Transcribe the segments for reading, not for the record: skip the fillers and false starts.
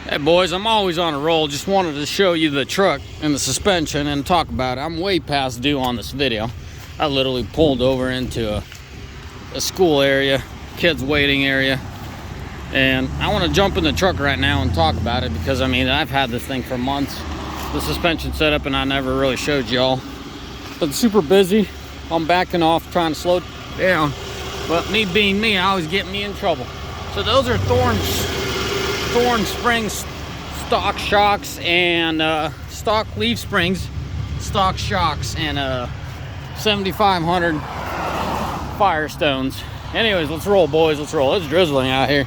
Hey boys, I'm always on a roll. Just wanted to show you the truck and the suspension and talk about it. I'm way past due on this video. I literally pulled over into a school area, kids waiting area, and I want to jump in the truck right now and talk about it because I mean I've had this thing for months, the suspension setup, and I never really showed y'all. But it's super busy. I'm backing off trying to slow down, but me being me, I always get me in trouble. So those are Thorn springs, stock shocks, and stock leaf springs, stock shocks, and 7500 Firestones. Anyways, let's roll, boys. Let's roll. It's drizzling out here.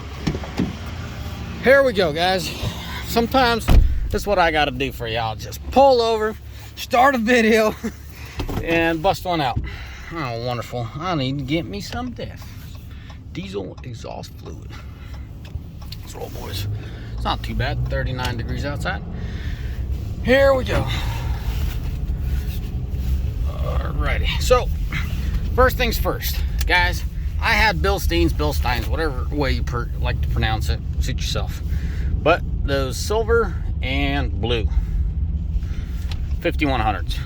Here we go, guys. Sometimes that's what I gotta do for y'all. Just pull over, start a video, and bust one out. Oh, wonderful. I need to get me some diesel exhaust fluid. Let's roll, boys. It's not too bad. 39 degrees outside. Here we go. Alrighty. So, first things first, guys. I had Bilsteins, whatever way you like to pronounce it. Suit yourself. But those silver and blue 5100s.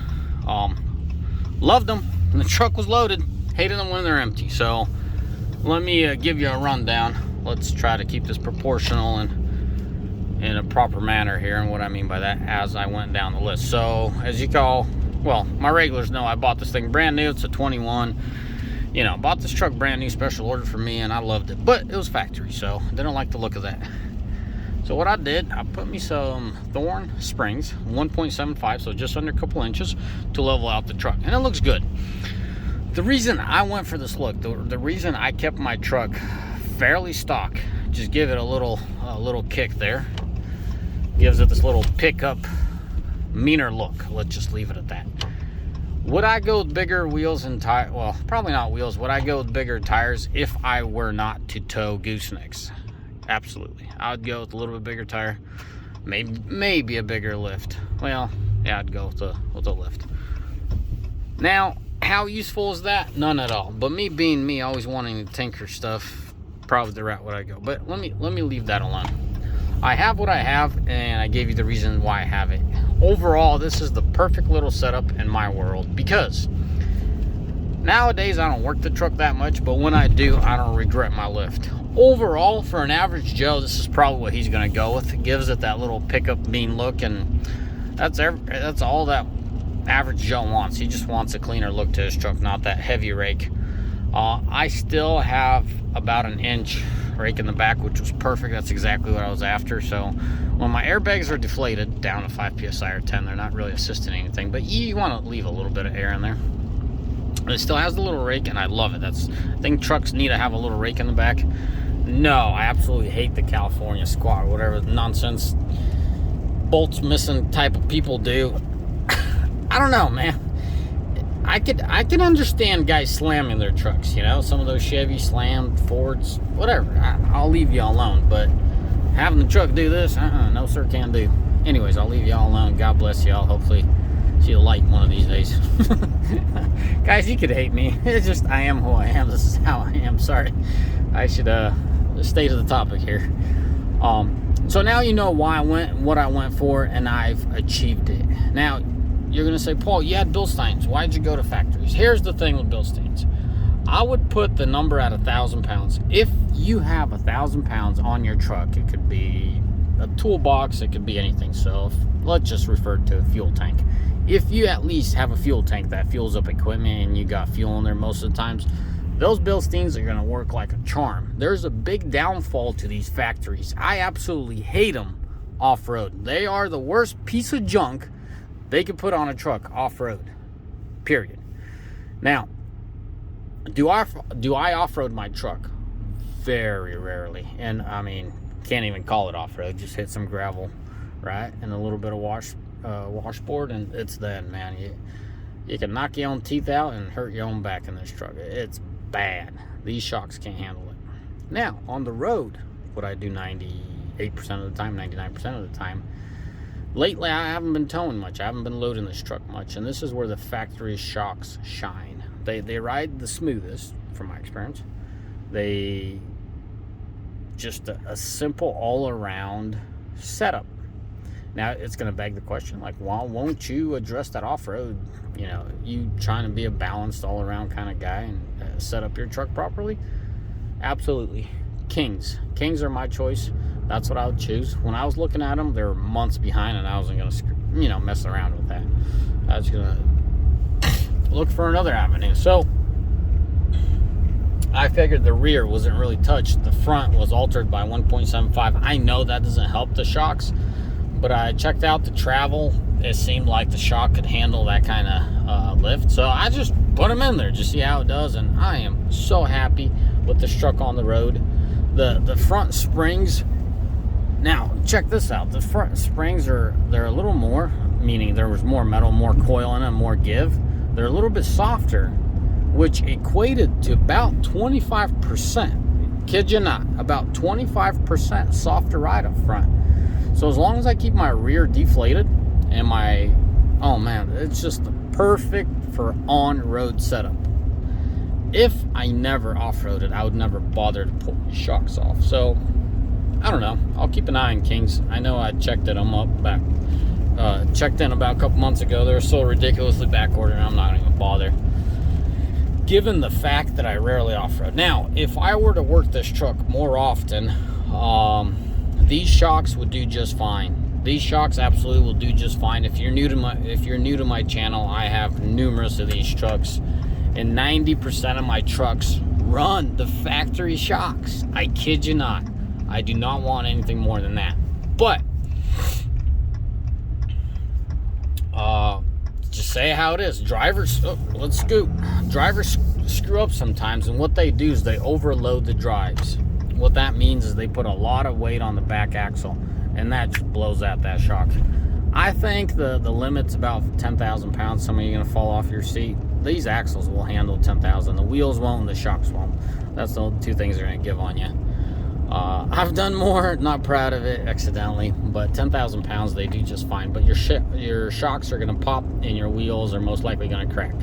Loved them. And the truck was loaded. Hated them when they're empty. So, let me give you a rundown. Let's try to keep this proportional and in a proper manner here, and what I mean by that as I went down the list. So as you call, well, my regulars know I bought this thing brand new. It's a 21. You know, bought this truck brand new, special order for me, and I loved it. But it was factory, so I didn't like the look of that. So what I did, I put me some Thorn springs, 1.75, so just under a couple inches to level out the truck, and it looks good. The reason I went for this look, the reason I kept my truck fairly stock, just give it a little kick there, gives it this little pickup, meaner look. Let's just leave it at that. Would I go with bigger wheels and tires? Well, probably not wheels. Would I go with bigger tires if I were not to tow goosenecks? Absolutely. I would go with a little bit bigger tire, maybe a bigger lift. Well, yeah, I'd go with a lift. Now, how useful is that? None at all. But me being me, always wanting to tinker stuff, probably the route would I go. But let me leave that alone. I have what I have, and I gave you the reason why I have it. Overall, this is the perfect little setup in my world, because nowadays I don't work the truck that much, but when I do, I don't regret my lift. Overall, for an average Joe, this is probably what he's going to go with. It gives it that little pickup mean look, and that's all that average Joe wants. He just wants a cleaner look to his truck, not that heavy rake. I still have about an inch rake in the back, which was perfect. That's exactly what I was after. So when my airbags are deflated down to 5 psi or 10, they're not really assisting anything, but you want to leave a little bit of air in there. It still has the little rake, and I love it. I think trucks need to have a little rake in the back. No, I absolutely hate the California squat, whatever nonsense bolts missing type of people do. I don't know, man. I can understand guys slamming their trucks, you know, some of those Chevy slammed, Fords, whatever. I'll leave y'all alone, but having the truck do this, no sir, can do. Anyways, I'll leave y'all alone. God bless y'all. Hopefully see a light one of these days. Guys, you could hate me. It's just, I am who I am. This is how I am. Sorry. I should stay to the topic here. So now you know why what I went for, and I've achieved it. Now, you're going to say, Paul, you had Bilsteins. Why'd you go to factories? Here's the thing with Bilsteins. I would put the number at 1,000 pounds. If you have 1,000 pounds on your truck, it could be a toolbox, it could be anything. So let's just refer to a fuel tank. If you at least have a fuel tank that fuels up equipment and you got fuel in there most of the times, those Bilsteins are going to work like a charm. There's a big downfall to these factories. I absolutely hate them off-road. They are the worst piece of junk they could put on a truck off-road, period. Now, do I off-road my truck? Very rarely. And I mean, can't even call it off-road. Just hit some gravel, right, and a little bit of washboard, and it's then, man. You can knock your own teeth out and hurt your own back in this truck. It's bad. These shocks can't handle it. Now, on the road, what I do 98% of the time, 99% of the time, lately, I haven't been towing much. I haven't been loading this truck much, and this is where the factory shocks shine. They ride the smoothest, from my experience. They just a simple all-around setup. Now, it's going to beg the question, like, why won't you address that off-road? You know, you trying to be a balanced all-around kind of guy and set up your truck properly? Absolutely. Kings are my choice. That's what I would choose. When I was looking at them, they were months behind, and I wasn't going to, you know, mess around with that. I was going to look for another avenue. So I figured the rear wasn't really touched. The front was altered by 1.75. I know that doesn't help the shocks, but I checked out the travel. It seemed like the shock could handle that kind of lift. So I just put them in there, just see how it does. And I am so happy with this truck on the road. The front springs, now check this out. The front springs they're a little more, meaning there was more metal, more coil in them, more give. They're a little bit softer, which equated to about 25%. Kid you not, about 25% softer ride up front. So as long as I keep my rear deflated and oh man, it's just perfect for on-road setup. If I never off-roaded, I would never bother to pull these shocks off. So I don't know. I'll keep an eye on Kings. I know I checked them up back. Checked in about a couple months ago. They're so ridiculously backordered, I'm not even bother. Given the fact that I rarely off-road. Now, if I were to work this truck more often, these shocks would do just fine. These shocks absolutely will do just fine. If you're new to my channel, I have numerous of these trucks, and 90% of my trucks run the factory shocks. I kid you not. I do not want anything more than that. But just say how it is. Drivers, drivers screw up sometimes, and what they do is they overload the drives. What that means is they put a lot of weight on the back axle, and that just blows out that shock. I think the limit's about 10,000 pounds. Some of you are going to fall off your seat. These axles will handle 10,000. The wheels won't, and the shocks won't. That's the two things they're going to give on you. I've done more, not proud of it, accidentally, but 10,000 pounds, they do just fine. But your shocks are going to pop, and your wheels are most likely going to crack.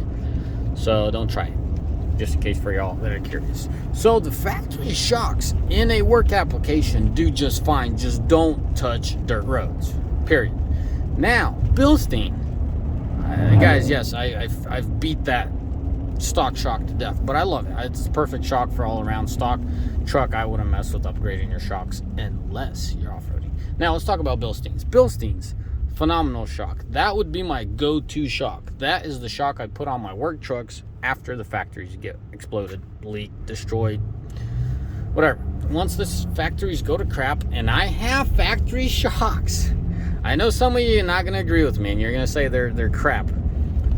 So don't try it, just in case for y'all that are curious. So the factory shocks in a work application do just fine. Just don't touch dirt roads, period. Now, Bilstein. Guys, yes, I've beat that stock shock to death, but I love it. It's a perfect shock for all around. Stock truck, I wouldn't mess with upgrading your shocks unless you're off-roading. Now let's talk about Bilsteins. Bilsteins, phenomenal shock. That would be my go-to shock. That is the shock I put on my work trucks after the factories get exploded, leaked, destroyed, whatever. Once the factories go to crap, and I have factory shocks. I know some of you are not going to agree with me, and you're going to say they're crap.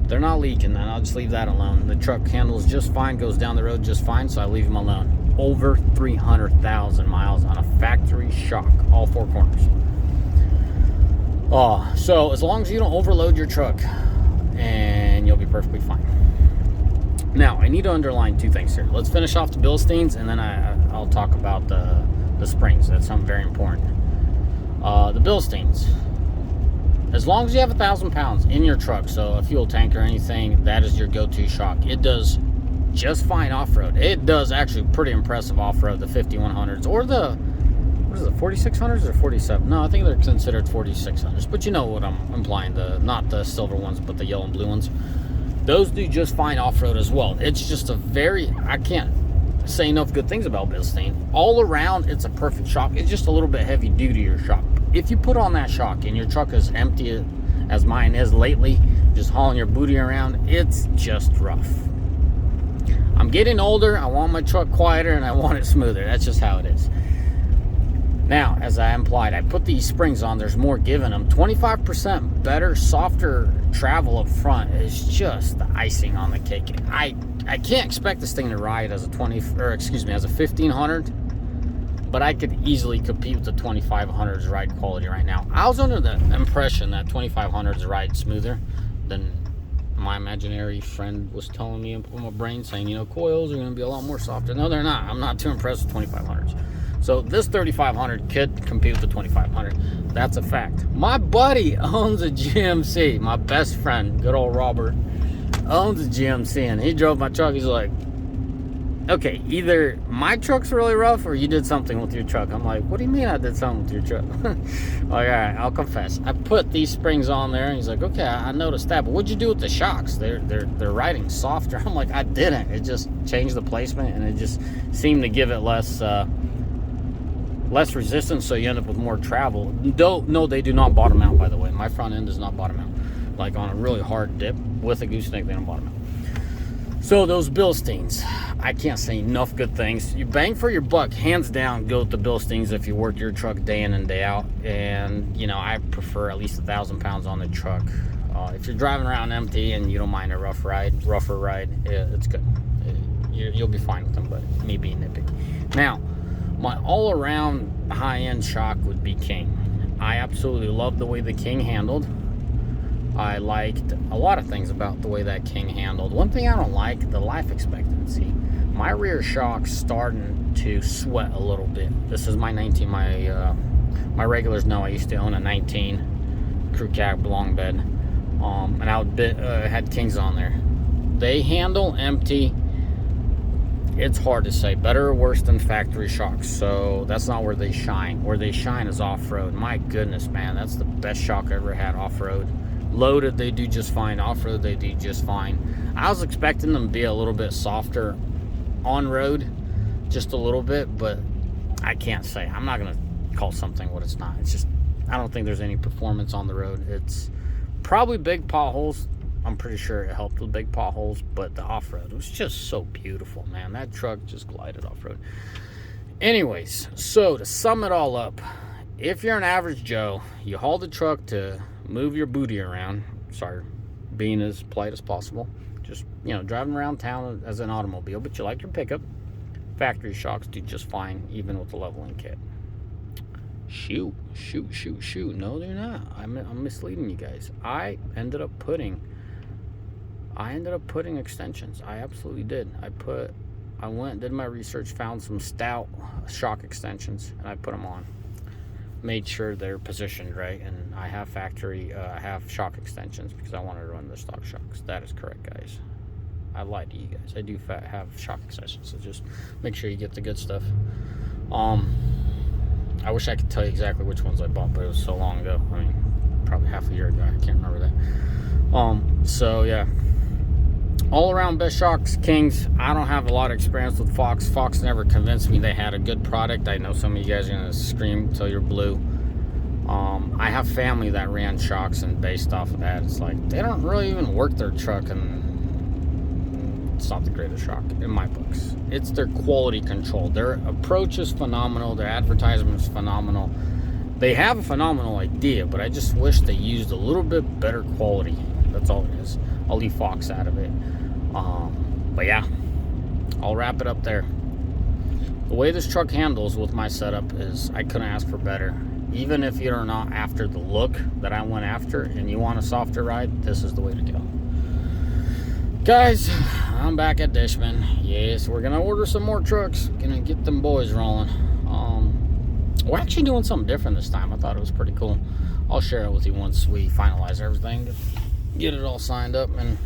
They're not leaking, then I'll just leave that alone. The truck handles just fine, goes down the road just fine, so I leave them alone. Over 300,000 miles on a factory shock, all four corners. So as long as you don't overload your truck, and you'll be perfectly fine. Now, I need to underline two things here. Let's finish off the Bilsteins, and then I'll talk about the springs. That's something very important. The Bilsteins. As long as you have 1,000 pounds in your truck, so a fuel tank or anything, that is your go-to shock. It does just fine off-road. It does actually pretty impressive off-road, the 5100s, or the, what is it, 4600s or 47? No, I think they're considered 4600s, but you know what I'm implying, not the silver ones, but the yellow and blue ones. Those do just fine off-road as well. It's just I can't say enough good things about Bilstein. All around, it's a perfect shock. It's just a little bit heavy duty, your shock. If you put on that shock and your truck is empty as mine is lately, just hauling your booty around, it's just rough. I'm getting older, I want my truck quieter, and I want it smoother. That's just how it is. Now, as I implied, I put these springs on, there's more give in them. 25% better, softer travel up front is just the icing on the cake. I can't expect this thing to ride as a 1500, but I could easily compete with the 2500's ride quality right now. I was under the impression that 2500's ride smoother than my imaginary friend was telling me in my brain, saying, you know, coils are going to be a lot more softer. No, they're not. I'm not too impressed with 2500s. So this 3500 could compete with the 2500. That's a fact. My buddy owns a GMC. My best friend, good old Robert, owns a GMC, and he drove my truck. He's like, okay, either my truck's really rough or you did something with your truck. I'm like, what do you mean I did something with your truck? Like, all right, I'll confess. I put these springs on there, and he's like, okay, I noticed that, but what'd you do with the shocks? They're riding softer. I'm like, I didn't. It just changed the placement, and it just seemed to give it less resistance, so you end up with more travel. No, they do not bottom out, by the way. My front end does not bottom out. Like on a really hard dip with a gooseneck, they don't bottom out. So those Bilsteins, I can't say enough good things. You bang for your buck, hands down, go with the Bilsteins if you work your truck day in and day out. And, you know, I prefer at least 1,000 pounds on the truck. If you're driving around empty and you don't mind a rougher ride, it's good. You'll be fine with them, but me being nitpicky. Now, my all-around high-end shock would be King. I absolutely love the way the King handled. I liked a lot of things about the way that King handled. One thing I don't like, the life expectancy. My rear shock's starting to sweat a little bit. This is my 19. My regulars know I used to own a 19 crew cab long bed, and I had Kings on there. They handle empty. It's hard to say. Better or worse than factory shocks. So that's not where they shine. Where they shine is off-road. My goodness, man, that's the best shock I ever had off-road. Loaded, they do just fine. Off-road, they do just fine. I was expecting them to be a little bit softer on-road, just a little bit, but I can't say. I'm not going to call something what it's not. It's just, I don't think there's any performance on the road. It's probably big potholes. I'm pretty sure it helped with big potholes, but the off-road was just so beautiful, man. That truck just glided off-road. Anyways, so to sum it all up, if you're an average Joe, you haul the truck to move your booty around. Sorry, being as polite as possible. Just, you know, driving around town as an automobile, but you like your pickup. Factory shocks do just fine, even with the leveling kit. Shoot. No, they're not. I'm misleading you guys. I ended up putting extensions. I absolutely did. I went, did my research, found some stout shock extensions, and I put them on. Made sure they're positioned right, and I have shock extensions because I wanted to run the stock shocks. That is correct, guys. I lied to you guys. I do have shock extensions, so just make sure you get the good stuff. I wish I could tell you exactly which ones I bought, but it was so long ago. I mean, probably half a year ago. I can't remember that. So yeah, all around best shocks, Kings. I don't have a lot of experience with Fox. Fox never convinced me they had a good product. I know some of you guys are gonna scream till you're blue. I have family that ran shocks, and based off of that, it's like they don't really even work their truck, and it's not the greatest shock in my books. It's their quality control. Their approach is phenomenal. Their advertisement is phenomenal. They have a phenomenal idea, but I just wish they used a little bit better quality. That's all it is. I'll leave Fox out of it. But yeah, I'll wrap it up there. The way this truck handles with my setup is I couldn't ask for better. Even if you're not after the look that I went after and you want a softer ride, this is the way to go. Guys, I'm back at Dishman. Yes, we're gonna order some more trucks. Gonna get them boys rolling. We're actually doing something different this time. I thought it was pretty cool. I'll share it with you once we finalize everything, get it all signed up and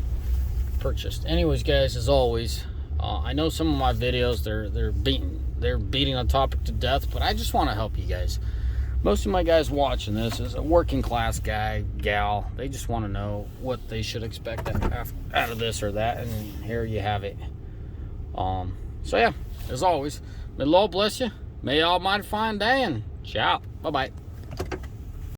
purchased. Anyways, guys, as always, I know some of my videos they're beating a topic to death, but I just want to help you guys. Most of my guys watching this is a working class guy, gal. They just want to know what they should expect out of this or that, and here you have it. So yeah, as always, may the Lord bless you. May Almighty find day, and ciao. Bye-bye.